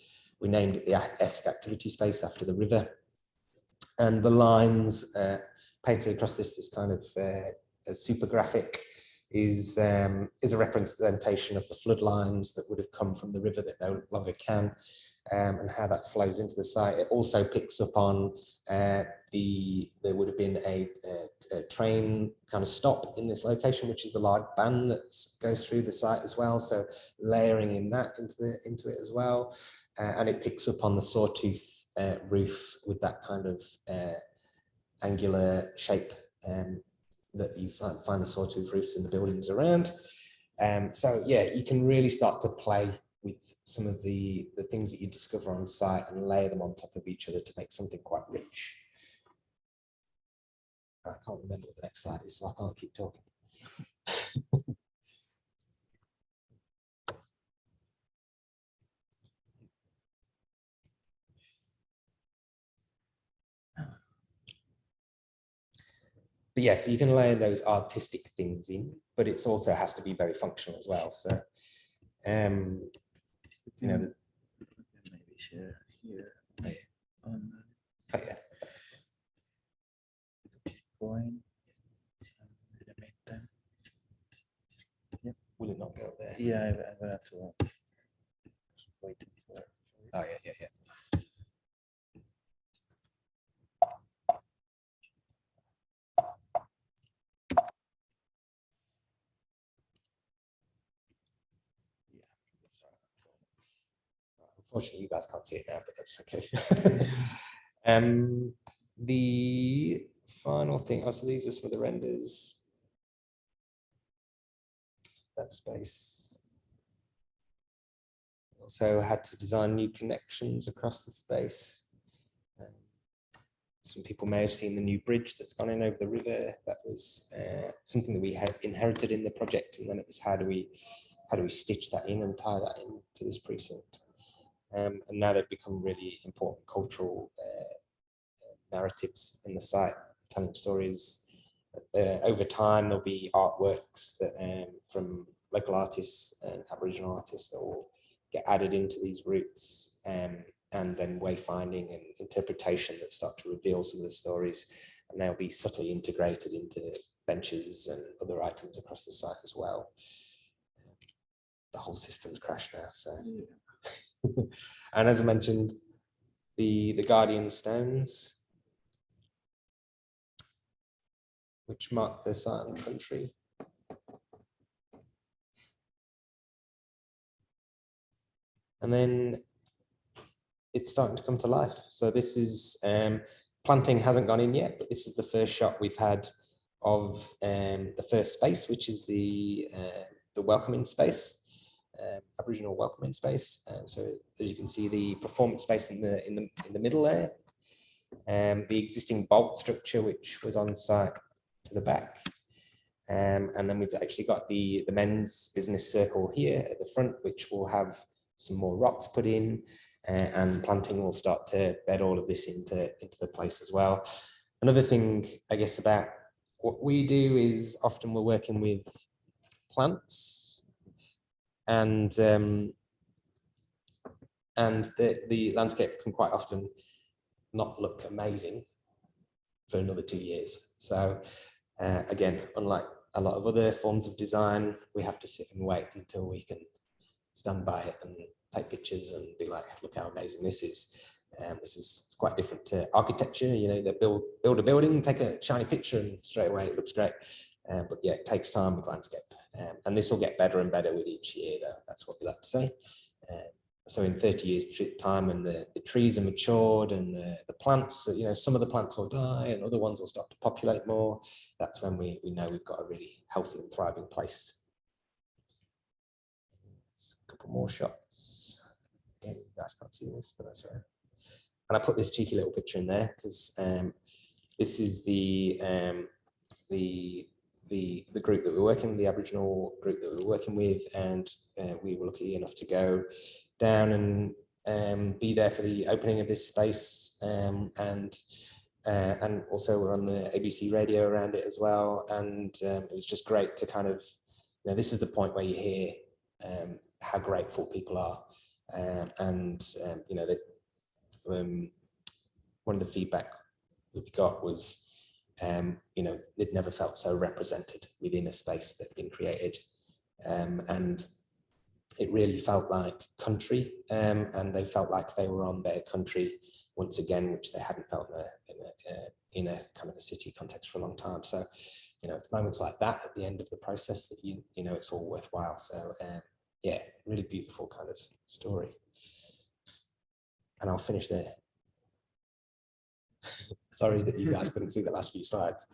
we named it the ESC activity space after the river. And the lines painted across this kind of a super graphic is a representation of the flood lines that would have come from the river that no longer can, and how that flows into the site. It also picks up on there would have been a train kind of stop in this location, which is the large band that goes through the site as well. So layering in that into it as well, and it picks up on the sawtooth roof with that kind of angular shape that you find the sawtooth roofs in the buildings around. So yeah, you can really start to play with some of the things that you discover on site and layer them on top of each other to make something quite rich. I can't remember what the next slide is, so I can't keep talking. But yeah, so you can layer those artistic things in, but it also has to be very functional as well. So, you know, maybe share here. Oh, yeah. Oh, yeah. Going. In the meantime. Yep. Will it not go there? Yeah, I'm gonna have to waiting for. Oh yeah, yeah, yeah. Unfortunately, you guys can't see it now, but that's okay. The final thing, so these are some of the renders. That space. Also had to design new connections across the space. Some people may have seen the new bridge that's gone in over the river. That was something that we had inherited in the project, and then it was how do we stitch that in and tie that into this precinct. And now they've become really important cultural narratives in the site, telling stories. Over time, there'll be artworks that from local artists and Aboriginal artists that will get added into these routes, and then wayfinding and interpretation that start to reveal some of the stories, and they'll be subtly integrated into benches and other items across the site as well. The whole system's crashed now, so. Yeah. And as I mentioned, the Guardian stones, which mark the site and country. And then it's starting to come to life. So this is, planting hasn't gone in yet, but this is the first shot we've had of the first space, which is the welcoming space. Aboriginal welcoming space. So as you can see, the performance space in the middle there, the existing bolt structure which was on site to the back, and then we've actually got the men's business circle here at the front, which will have some more rocks put in, and planting will start to bed all of this into the place as well. Another thing, I guess, about what we do is often we're working with plants. And the landscape can quite often not look amazing for another 2 years. So again, unlike a lot of other forms of design, we have to sit and wait until we can stand by it and take pictures and be like, look how amazing this is. It's quite different to architecture. You know, they build a building, take a shiny picture, and straight away it looks great. But yeah, it takes time with landscape, and this will get better and better with each year, though. That's what we like to say. So in 30 years time, when the trees are matured and the plants, you know, some of the plants will die and other ones will start to populate more, that's when we know we've got a really healthy and thriving place. A couple more shots. Again, you guys can't see this, but that's right. And I put this cheeky little picture in there because this is the group that we're working with, the Aboriginal group that we're working with, and we were lucky enough to go down and be there for the opening of this space, and also we're on the ABC radio around it as well, and it was just great to kind of, you know, this is the point where you hear how grateful people are You know, one of the feedback that we got was, you know, they'd never felt so represented within a space that had been created. And it really felt like country, and they felt like they were on their country once again, which they hadn't felt in a kind of a city context for a long time. So, you know, it's moments like that at the end of the process that you know it's all worthwhile. So yeah, really beautiful kind of story. And I'll finish there. Sorry that you guys couldn't see the last few slides.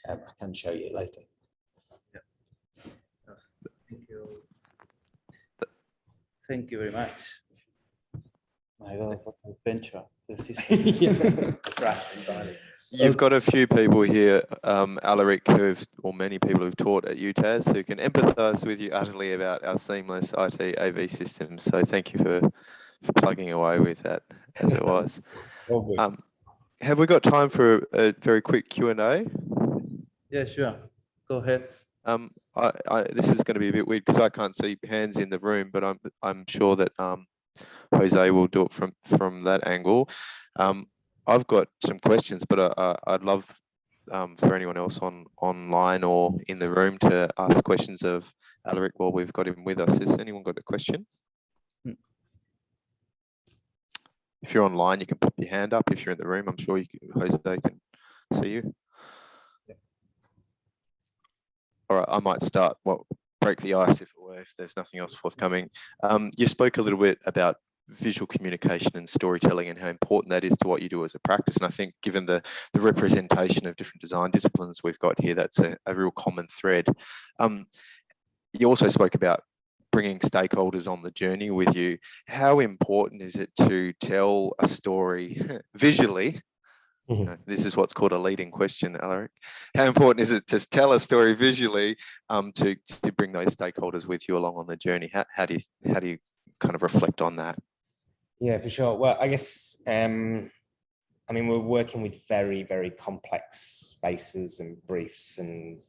I can show you later. Yeah. Thank you. Thank you very much. My God, what an adventure. This is crashed entirely. You've got a few people here, Alaric, or many people who've taught at UTAS who can empathise with you utterly about our seamless IT AV systems. So thank you for plugging away with that as it was. Have we got time for a very quick Q&A? Yeah, sure. Go ahead. This is going to be a bit weird because I can't see hands in the room, but I'm sure that Jose will do it from that angle. I've got some questions, but I'd love for anyone else online or in the room to ask questions of Alaric while we've got him with us. Has anyone got a question? If you're online, you can pop your hand up. If you're in the room, I'm sure Jose can see you. All right, I might start. Well, break the ice if there's nothing else forthcoming. You spoke a little bit about visual communication and storytelling and how important that is to what you do as a practice. And I think given the representation of different design disciplines we've got here, that's a real common thread. You also spoke about bringing stakeholders on the journey with you. How important is it to tell a story visually? This is what's called a leading question, Alaric. How important is it to tell a story visually to bring those stakeholders with you along on the journey? How do you kind of reflect on that? Yeah, for sure. Well, I guess, I mean, we're working with very, very complex spaces and briefs and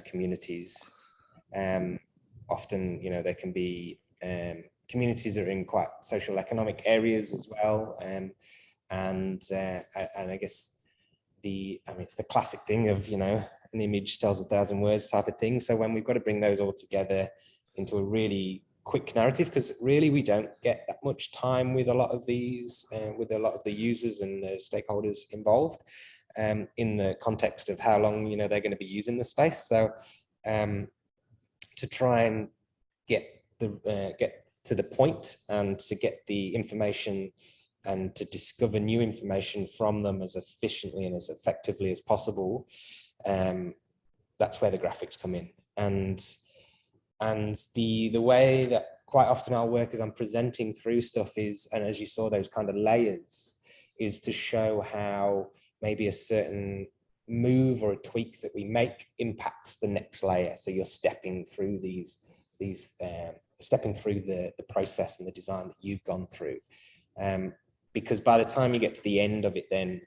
communities. Often, you know, there can be communities that are in quite social economic areas as well. And I guess it's the classic thing of, you know, an image tells 1,000 words type of thing. So when we've got to bring those all together into a really quick narrative, because really we don't get that much time with a lot of these, with a lot of the users and the stakeholders involved in the context of how long, you know, they're going to be using the space. So to try and get to the point and to get the information and to discover new information from them as efficiently and as effectively as possible, that's where the graphics come in. And the way that quite often I'll work as I'm presenting through stuff is, and as you saw those kind of layers, is to show how maybe a certain move or a tweak that we make impacts the next layer. So you're stepping through stepping through the process and the design that you've gone through. Because by the time you get to the end of it then,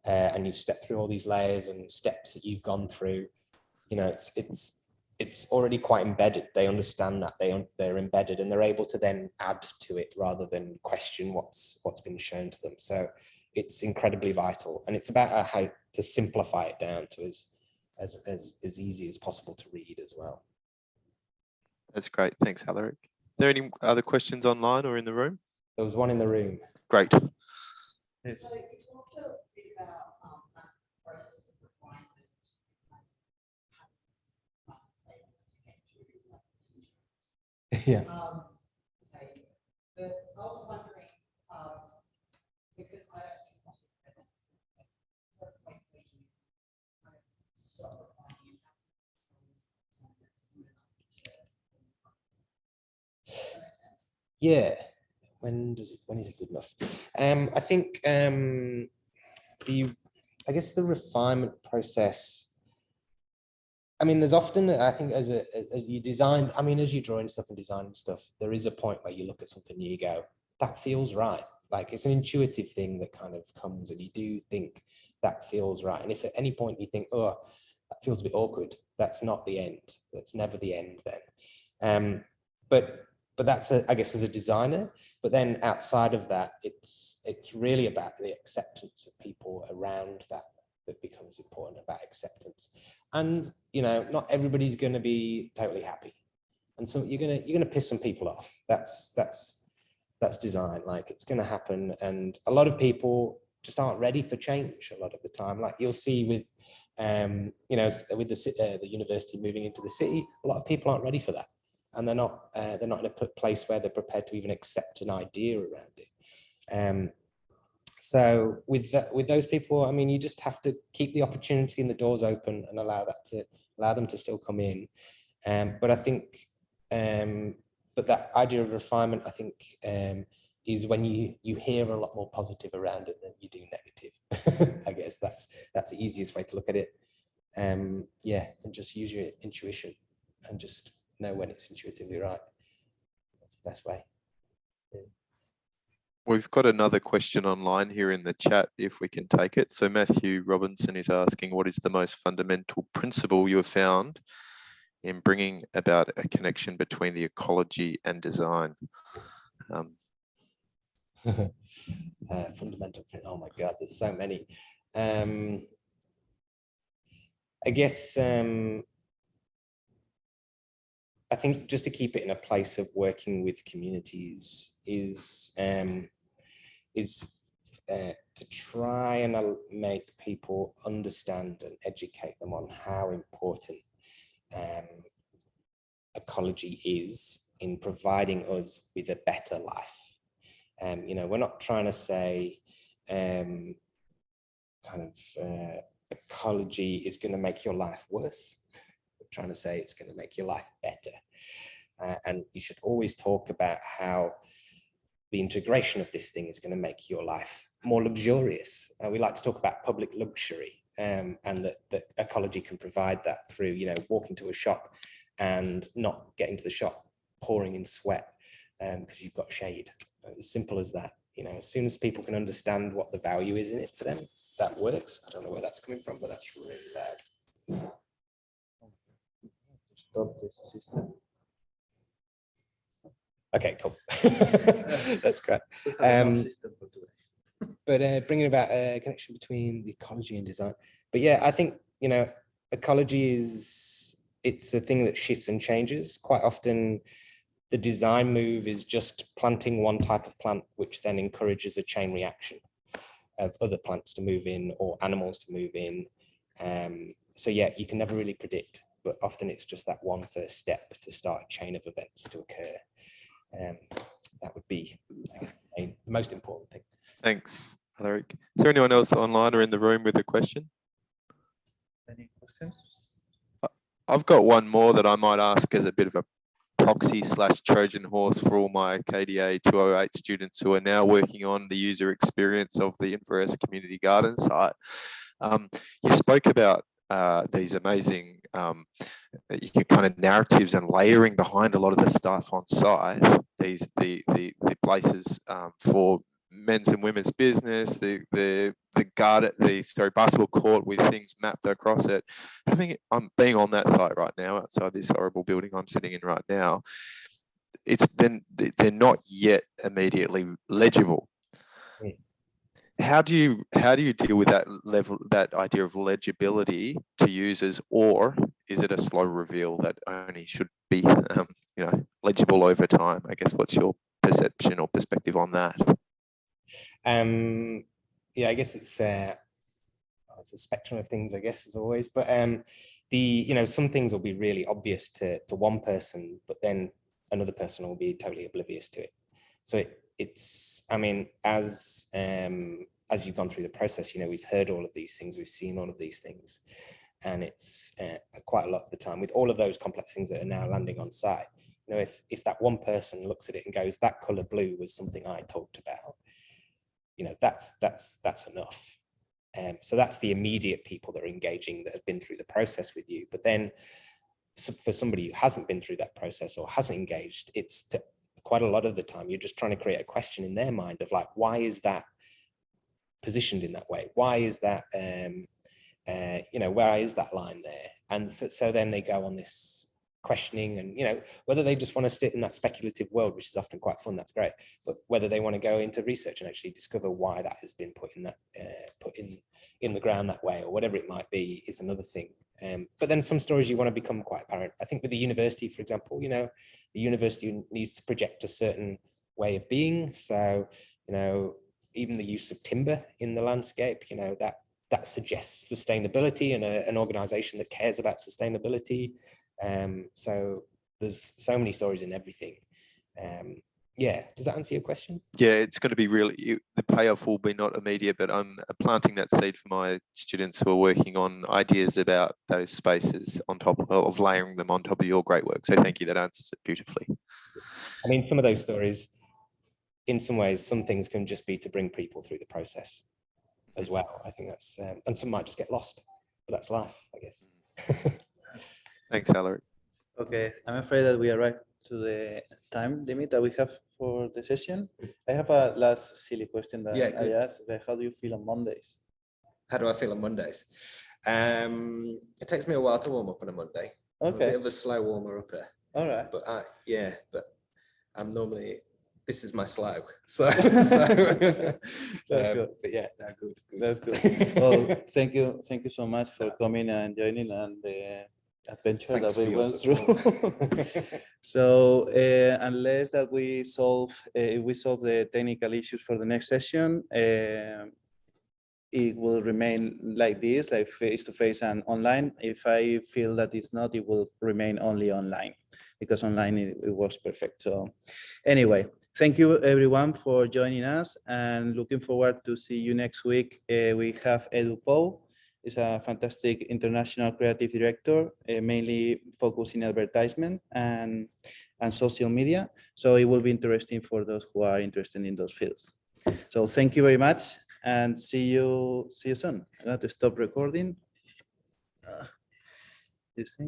and you've stepped through all these layers and steps that you've gone through, you know, it's already quite embedded. They understand that they're embedded and they're able to then add to it rather than question what's been shown to them. So it's incredibly vital, and it's about how to simplify it down to as easy as possible to read as well. That's great. Thanks, Alaric. Are there any other questions online or in the room? There was one in the room. Great. Yes. So you talked a bit about that process of refinement, Yeah. But I was wondering, because I don't just want to point where you kind of stop refining and Yeah. When is it good enough? I think I guess the refinement process, I mean, there's often, I think as you design, I mean, as you draw in stuff and design stuff, there is a point where you look at something and you go, that feels right. Like it's an intuitive thing that kind of comes and you do think that feels right. And if at any point you think, oh, that feels a bit awkward, that's not the end. That's never the end then. But but that's I guess as a designer. But then outside of that, it's really about the acceptance of people around that becomes important, about acceptance. And not everybody's going to be totally happy, and so you're gonna piss some people off. That's design. Like, it's going to happen, and a lot of people just aren't ready for change a lot of the time. Like you'll see with with the university moving into the city, a lot of people aren't ready for that, and they're not in a place where they're prepared to even accept an idea around it. So with those people, I mean, you just have to keep the opportunity and the doors open and allow them to still come in. But I think, but that idea of refinement, I think, is when you hear a lot more positive around it than you do negative. I guess that's the easiest way to look at it. Yeah, and just use your intuition and just know when it's intuitively right. That's the best way. Yeah. We've got another question online here in the chat, if we can take it. So Matthew Robinson is asking, what is the most fundamental principle you have found in bringing about a connection between the ecology and design? Fundamental, oh my God, there's so many. I guess, I think just to keep it in a place of working with communities is to try and make people understand and educate them on how important ecology is in providing us with a better life. We're not trying to say ecology is going to make your life worse. We're trying to say it's going to make your life better. And you should always talk about how the integration of this thing is going to make your life more luxurious. We like to talk about public luxury, and that ecology can provide that through, walking to a shop and not getting to the shop pouring in sweat because you've got shade. As simple as that. As soon as people can understand what the value is in it for them, that works. I don't know where that's coming from, but that's really loud. Stop this system. Okay, cool. That's great. But bringing about a connection between the ecology and design. But yeah, I think, ecology it's a thing that shifts and changes. Quite often, the design move is just planting one type of plant, which then encourages a chain reaction of other plants to move in or animals to move in. So yeah, you can never really predict, but often it's just that one first step to start a chain of events to occur. That would be, I guess, the most important thing. Thanks, Alaric. Is there anyone else online or in the room with a question? Any questions? I've got one more that I might ask as a bit of a proxy / Trojan horse for all my KDA 208 students who are now working on the user experience of the Inveresk Community Garden site. You spoke about these amazing kind of narratives and layering behind a lot of the stuff on site. The places for men's and women's business, the garden, basketball court with things mapped across it. I'm being on that site right now, outside this horrible building I'm sitting in right now. They're not yet immediately legible. How do you deal with that idea of legibility to users, or is it a slow reveal that only should be legible over time? I guess, what's your perception or perspective on that? Yeah, I guess it's a spectrum of things, I guess, as always. But some things will be really obvious to one person, but then another person will be totally oblivious to it. So it's, I mean, as you've gone through the process, we've heard all of these things, we've seen all of these things, and it's quite a lot of the time with all of those complex things that are now landing on site. If that one person looks at it and goes, that color blue was something I talked about, that's enough. So that's the immediate people that are engaging, that have been through the process with you. But then for somebody who hasn't been through that process or hasn't engaged, it's quite a lot of the time you're just trying to create a question in their mind of like, why is that positioned in that way? Why is that where is that line there? And so then they go on this questioning, and whether they just want to sit in that speculative world, which is often quite fun, that's great, but whether they want to go into research and actually discover why that has been put in the ground that way, or whatever it might be, is another thing. But then some stories you want to become quite apparent. I think with the university, for example, the university needs to project a certain way of being. So, even the use of timber in the landscape, that suggests sustainability and an organization that cares about sustainability. So there's so many stories in everything. Yeah, does that answer your question? Yeah, it's going to be really, the payoff will be not immediate, but I'm planting that seed for my students who are working on ideas about those spaces on top of layering them on top of your great work. So thank you, that answers it beautifully. I mean, some of those stories, in some ways, some things can just be to bring people through the process as well. I think that's, and some might just get lost, but that's life, I guess. Thanks, Alaric. Okay, I'm afraid that we arrived to the time limit that we have for the session. I have a last silly question that I asked. How do you feel on Mondays? How do I feel on Mondays? It takes me a while to warm up on a Monday. Okay. I'm a bit of a slow warmer upper. All right. But but I'm normally, this is my slow. So, That's good. But yeah, no, good. That's good. Well, thank you so much for coming and joining and the adventure Thanks that we for your went through. So unless that we solve the technical issues for the next session, it will remain like this, like face-to-face and online. If I feel that it's not, it will remain only online, because online it works perfect. So anyway, thank you everyone for joining us, and looking forward to see you next week. We have Edu Paul. He's a fantastic international creative director, mainly focused in advertisement and social media. So it will be interesting for those who are interested in those fields. So thank you very much, and see you soon. I have to stop recording. This thing.